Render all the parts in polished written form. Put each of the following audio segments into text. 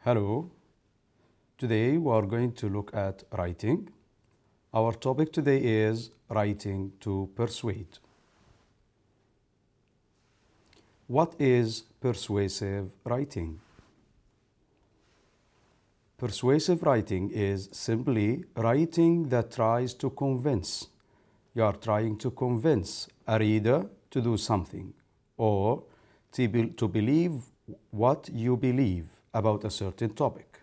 Hello, today we are going to look at writing. Our topic today is writing to persuade. What is persuasive writing? Persuasive writing is simply writing that tries to convince. You are trying to convince a reader to do something or to believe what you believe about a certain topic.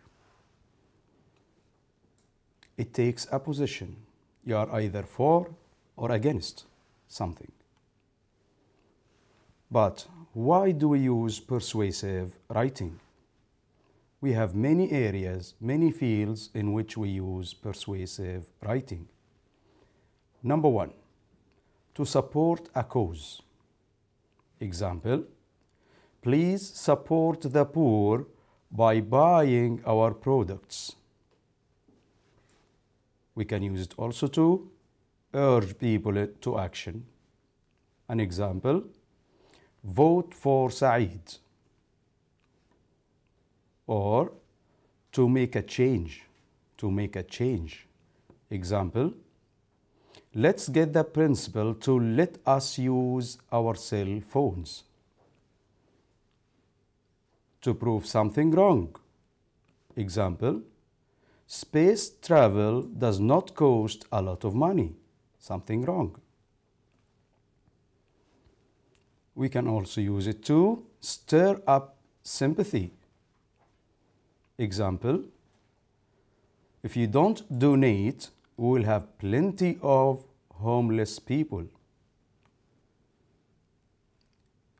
It takes a position. You are either for or against something. But why do we use persuasive writing? We have many areas, many fields in which we use persuasive writing. Number one, to support a cause. Example, please support the poor by buying our products. We can use it also to urge people to action. An example, vote for Saeed. Or to make a change, Example, let's get the principal to let us use our cell phones. To prove something wrong. Example, space travel does not cost a lot of money. Something wrong. We can also use it to stir up sympathy. Example, if you don't donate, we will have plenty of homeless people.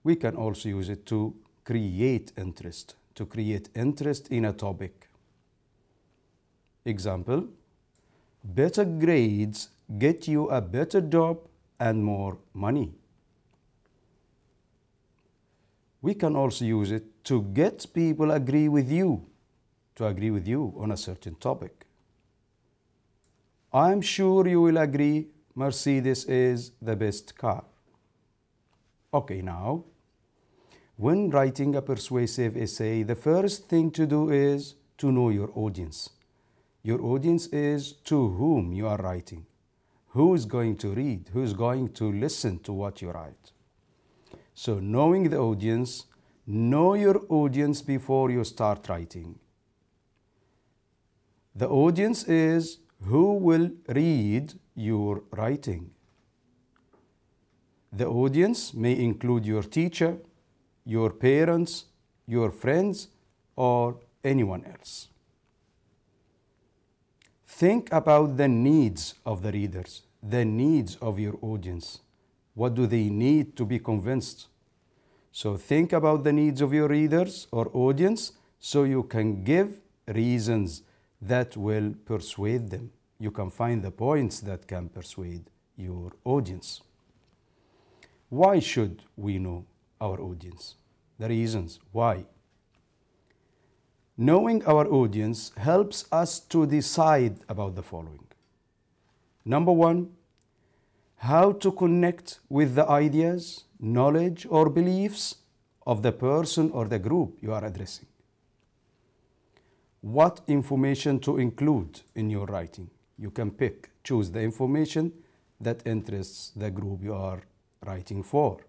We can also use it to create interest in a topic. Example, better grades get you a better job and more money. We can also use it to get people to agree with you on a certain topic. I'm sure you will agree Mercedes is the best car. Okay, now, when writing a persuasive essay, the first thing to do is to know your audience. Your audience is to whom you are writing. Who is going to read? Who is going to listen to what you write? So knowing the audience, know your audience before you start writing. The audience is who will read your writing. The audience may include your teacher, your parents, your friends, or anyone else. Think about the needs of the readers, the needs of your audience. What do they need to be convinced? So think about the needs of your readers or audience so you can give reasons that will persuade them. You can find the points that can persuade your audience. Why should we know our audience? The reasons why. Knowing our audience helps us to decide about the following. Number one, how to connect with the ideas, knowledge, or beliefs of the person or the group you are addressing. What information to include in your writing? You can choose the information that interests the group you are writing for.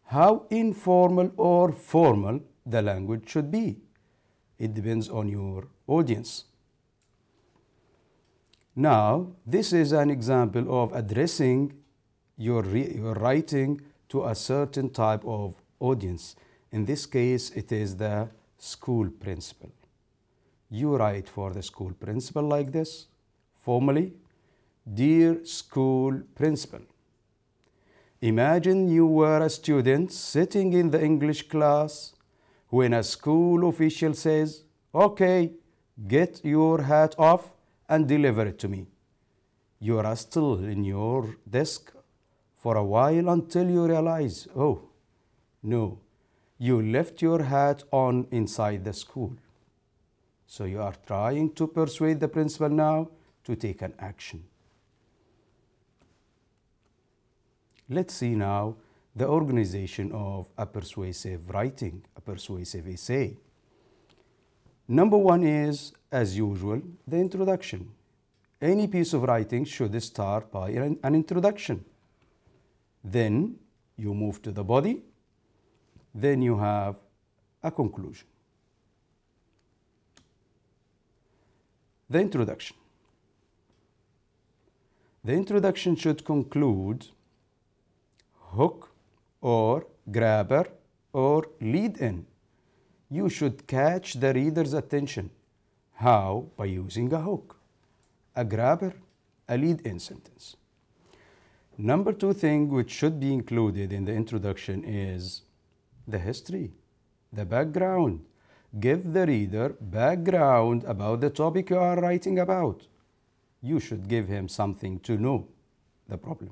How informal or formal the language should be. It depends on your audience. Now, this is an example of addressing your writing to a certain type of audience. In this case, it is the school principal. You write for the school principal like this, formally, dear school principal. Imagine you were a student sitting in the English class when a school official says, okay, get your hat off and deliver it to me. You are still in your desk for a while until you realize, oh, no, you left your hat on inside the school. So you are trying to persuade the principal now to take an action. Let's see now the organization of a persuasive writing, a persuasive essay. Number one is, as usual, the introduction. Any piece of writing should start by an introduction. Then you move to the body. Then you have a conclusion. The introduction. The introduction should conclude hook or grabber or lead in. You should catch the reader's attention. How? By using a hook, a grabber, a lead in sentence. Number two thing which should be included in the introduction is the history, the background. Give the reader background about the topic you are writing about. You should give him something to know the problem.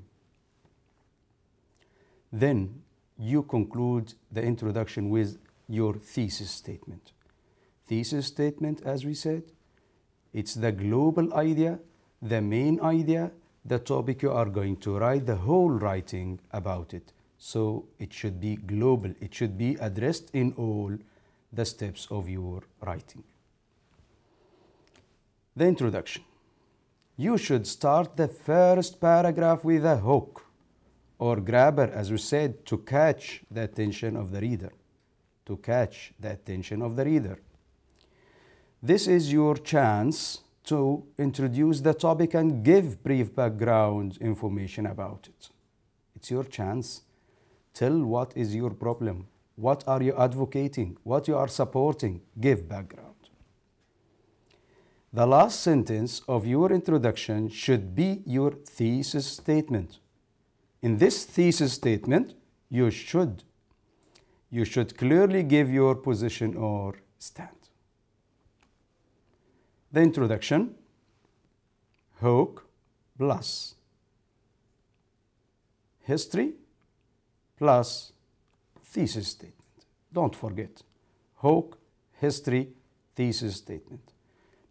Then you conclude the introduction with your thesis statement. Thesis statement, as we said, it's the global idea, the main idea, the topic you are going to write, the whole writing about it. So it should be global. It should be addressed in all the steps of your writing. The introduction. You should start the first paragraph with a hook or grabber, as we said, to catch the attention of the reader. To catch the attention of the reader. This is your chance to introduce the topic and give brief background information about it. It's your chance. Tell what is your problem. What are you advocating? What you are supporting? Give background. The last sentence of your introduction should be your thesis statement. In this thesis statement, you should clearly give your position or stand. The introduction, hook plus history plus thesis statement. Don't forget, hook, history, thesis statement.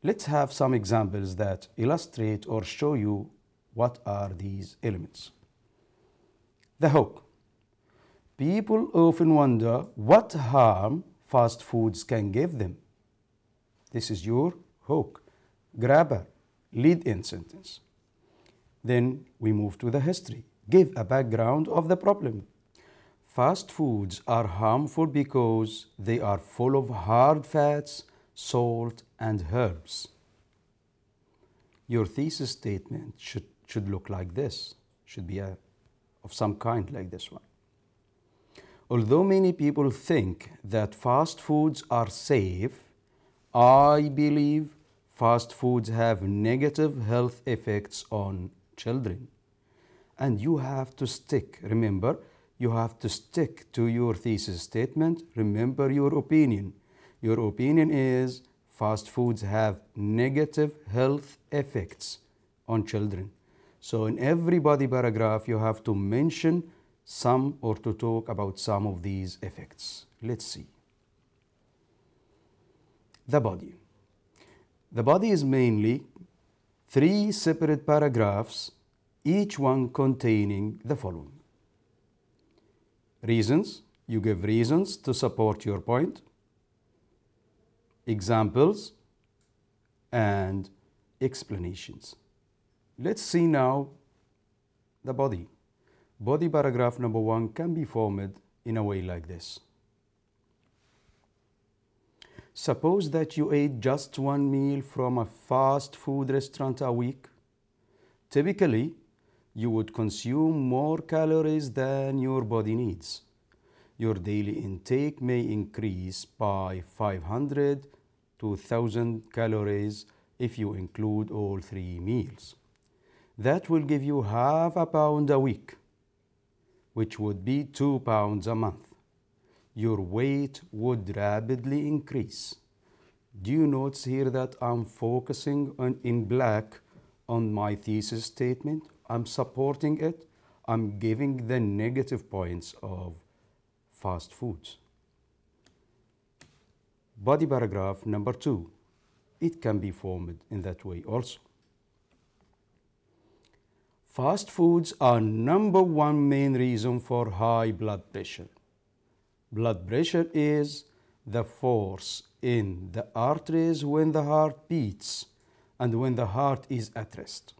Let's have some examples that illustrate or show you what are these elements. The hook. People often wonder what harm fast foods can give them. This is your hook, grabber, lead-in sentence. Then we move to the history. Give a background of the problem. Fast foods are harmful because they are full of hard fats, salt, and herbs. Your thesis statement should look like this, should be of some kind like this one. Although many people think that fast foods are safe, I believe fast foods have negative health effects on children. And you have to stick, remember, you have to stick to your thesis statement. Remember your opinion. Your opinion is fast foods have negative health effects on children. So in every body paragraph, you have to mention some or to talk about some of these effects. Let's see. The body. The body is mainly 3 separate paragraphs, each one containing the following. Reasons. You give reasons to support your point. Examples and explanations. Let's see now the body. Body paragraph number 1 can be formed in a way like this. Suppose that you ate just 1 meal from a fast food restaurant a week. Typically, you would consume more calories than your body needs. Your daily intake may increase by 500 to 1,000 calories if you include all 3 meals. That will give you half a pound a week, which would be 2 pounds a month. Your weight would rapidly increase. Do you notice here that I'm focusing in black on my thesis statement? I'm supporting it. I'm giving the negative points of fast foods. Body paragraph number 2. It can be formed in that way also. Fast foods are number 1 main reason for high blood pressure. Blood pressure is the force in the arteries when the heart beats and when the heart is at rest.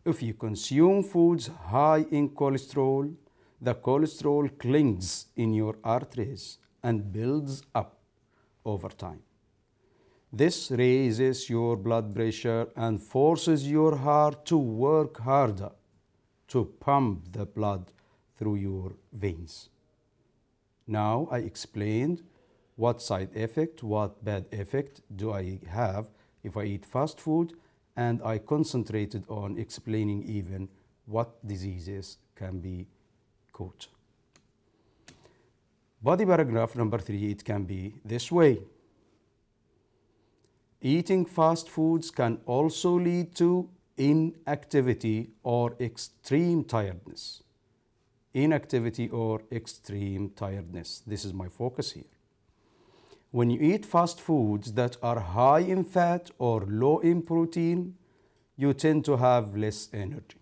If you consume foods high in cholesterol, the cholesterol clings in your arteries and builds up over time. This raises your blood pressure and forces your heart to work harder to pump the blood through your veins. Now I explained what side effect, what bad effect do I have if I eat fast food, and I concentrated on explaining even what diseases can be caught. Body paragraph number 3, it can be this way. Eating fast foods can also lead to inactivity or extreme tiredness. Inactivity or extreme tiredness. This is my focus here. When you eat fast foods that are high in fat or low in protein, you tend to have less energy.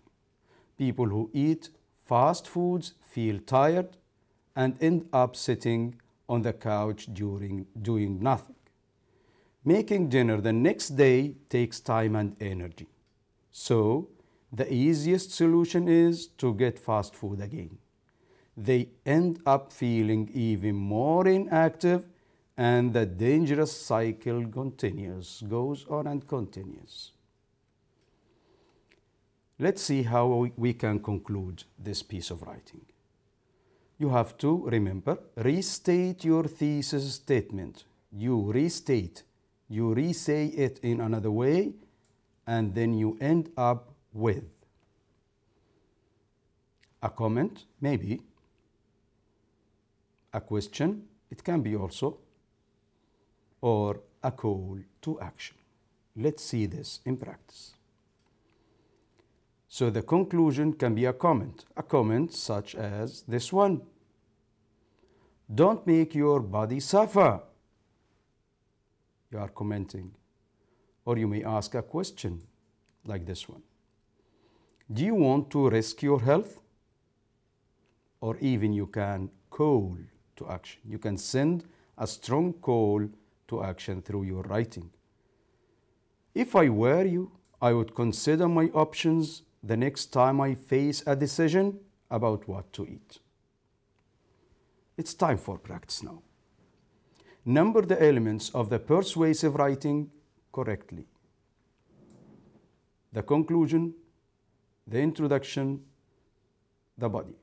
People who eat fast foods feel tired and end up sitting on the couch doing nothing. Making dinner the next day takes time and energy. So, the easiest solution is to get fast food again. They end up feeling even more inactive, and the dangerous cycle goes on and continues. Let's see how we can conclude this piece of writing. You have to remember, restate your thesis statement. You restate, you re-say it in another way, and then you end up with a comment, maybe, a question, it can be also, or a call to action. Let's see this in practice. So the conclusion can be a comment such as this one. Don't make your body suffer. You are commenting. Or you may ask a question like this one. Do you want to risk your health? Or even you can call to action. You can send a strong call to action through your writing. If I were you, I would consider my options the next time I face a decision about what to eat. It's time for practice now. Number the elements of the persuasive writing correctly. The conclusion, the introduction, the body.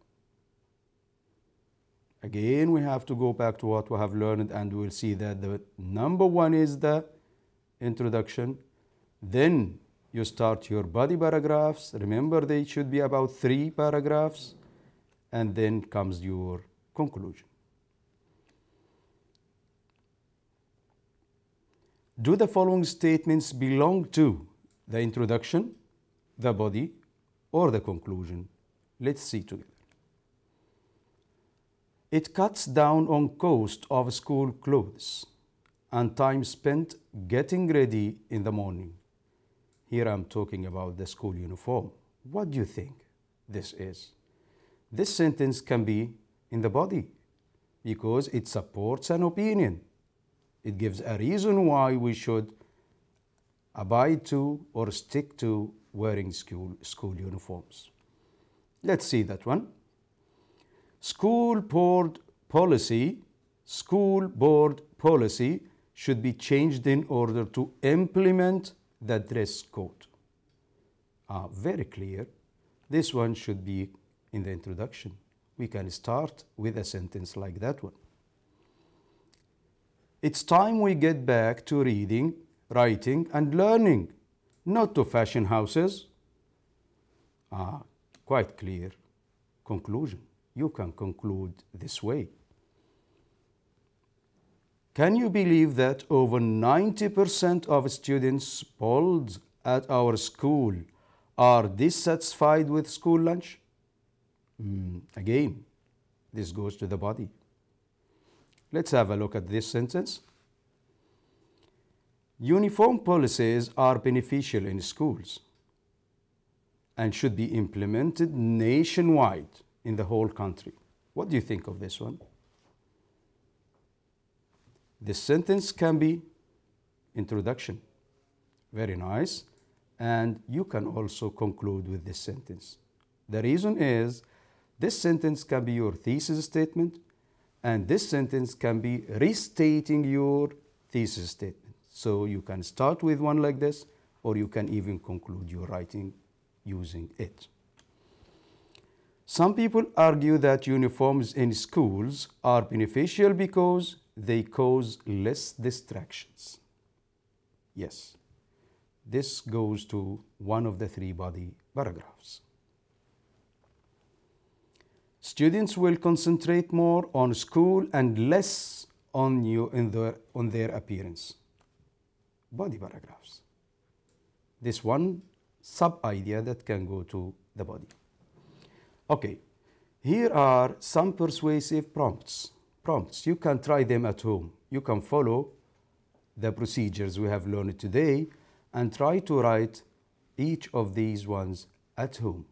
Again, we have to go back to what we have learned, and we'll see that the number one is the introduction. Then you start your body paragraphs. Remember, they should be about 3 paragraphs. And then comes your conclusion. Do the following statements belong to the introduction, the body, or the conclusion? Let's see together. It cuts down on cost of school clothes and time spent getting ready in the morning. Here I'm talking about the school uniform. What do you think this is? This sentence can be in the body because it supports an opinion. It gives a reason why we should abide to or stick to wearing school uniforms. Let's see that one. School board policy should be changed in order to implement the dress code. Very clear. This one should be in the introduction. We can start with a sentence like that one. It's time we get back to reading, writing, and learning, not to fashion houses. Quite clear conclusion. You can conclude this way. Can you believe that over 90% of students polled at our school are dissatisfied with school lunch? Again, this goes to the body. Let's have a look at this sentence. Uniform policies are beneficial in schools and should be implemented nationwide in the whole country. What do you think of this one? This sentence can be introduction. Very nice. And you can also conclude with this sentence. The reason is this sentence can be your thesis statement, and this sentence can be restating your thesis statement. So you can start with one like this, or you can even conclude your writing using it. Some people argue that uniforms in schools are beneficial because they cause less distractions. Yes, this goes to one of the three body paragraphs. Students will concentrate more on school and less on their appearance. Body paragraphs. This one sub-idea that can go to the body. Okay, here are some persuasive prompts. You can try them at home. You can follow the procedures we have learned today and try to write each of these ones at home.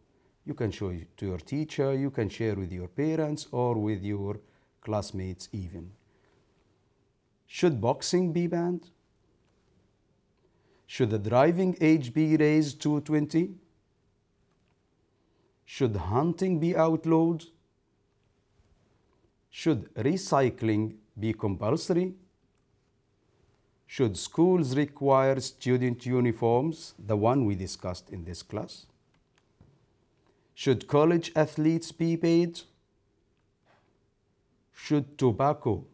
You can show it to your teacher, you can share with your parents or with your classmates even. Should boxing be banned? Should the driving age be raised to 20? Should hunting be outlawed? Should recycling be compulsory? Should schools require student uniforms, the one we discussed in this class? Should college athletes be paid? Should tobacco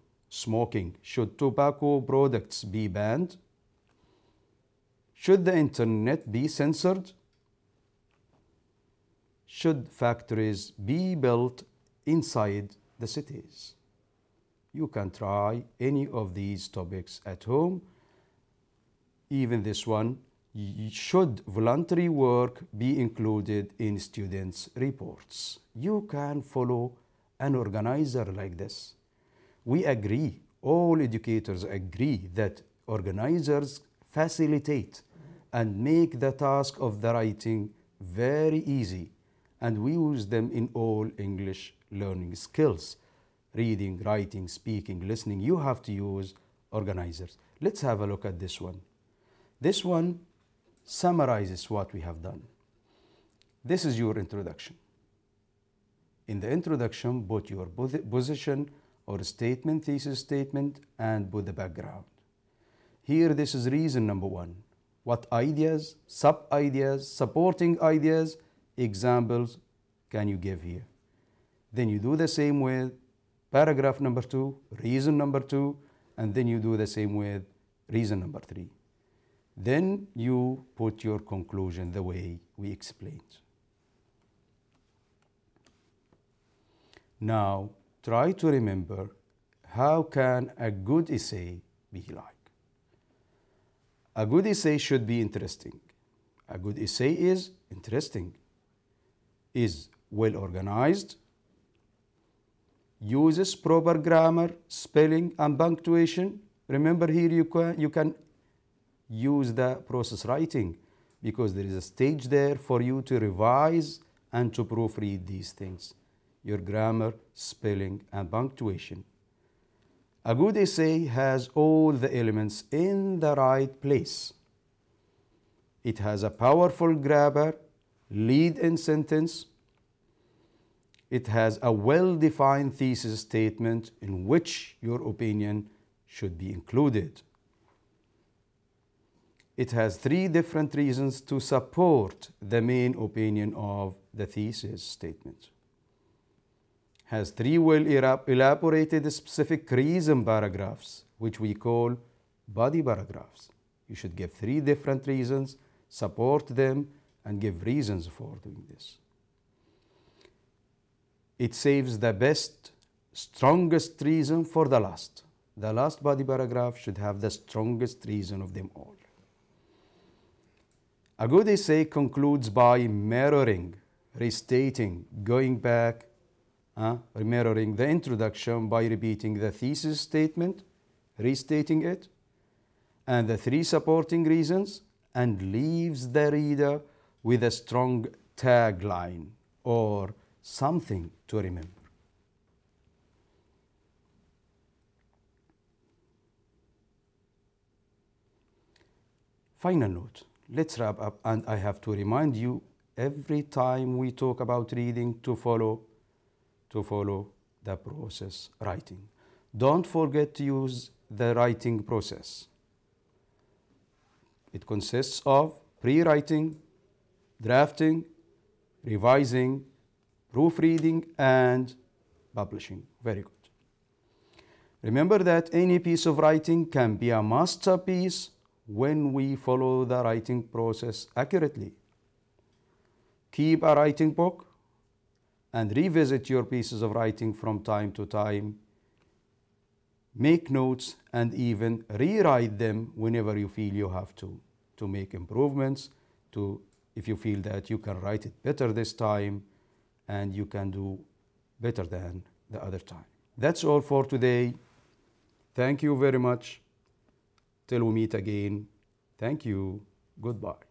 products be banned? Should the internet be censored? Should factories be built inside the cities? You can try any of these topics at home. Even this one, should voluntary work be included in students' reports? You can follow an organizer like this. We agree, all educators agree that organizers facilitate and make the task of the writing very easy, and we use them in all English learning skills. Reading, writing, speaking, listening, you have to use organizers. Let's have a look at this one. This one summarizes what we have done. This is your introduction. In the introduction, put your position or statement, thesis statement, and put the background. Here, this is reason number one. What ideas, sub-ideas, supporting ideas, examples can you give here? Then you do the same with paragraph number 2, reason number 2, and then you do the same with reason number 3. Then you put your conclusion the way we explained. Now, try to remember, how can a good essay be like? A good essay should be interesting. A good essay is interesting, is well organized, uses proper grammar, spelling, and punctuation. Remember here you can use the process writing because there is a stage there for you to revise and to proofread these things. Your grammar, spelling, and punctuation. A good essay has all the elements in the right place. It has a powerful grammar, lead-in sentence. It has a well-defined thesis statement in which your opinion should be included. It has 3 different reasons to support the main opinion of the thesis statement. Has 3 well-elaborated specific reason paragraphs, which we call body paragraphs. You should give 3 different reasons, support them, and give reasons for doing this. It saves the best, strongest reason for the last. The last body paragraph should have the strongest reason of them all. A good essay concludes by mirroring, restating, going back, mirroring the introduction by repeating the thesis statement, restating it, and the 3 supporting reasons, and leaves the reader with a strong tagline or something to remember. Final note. Let's wrap up, and I have to remind you every time we talk about reading to follow the process writing. Don't forget to use the writing process. It consists of pre-writing, drafting, revising, proofreading, and publishing. Very good. Remember that any piece of writing can be a masterpiece when we follow the writing process accurately. Keep a writing book and revisit your pieces of writing from time to time. Make notes and even rewrite them whenever you feel you have to make improvements, if you feel that you can write it better this time and you can do better than the other time. That's all for today. Thank you very much. Till we meet again. Thank you. Goodbye.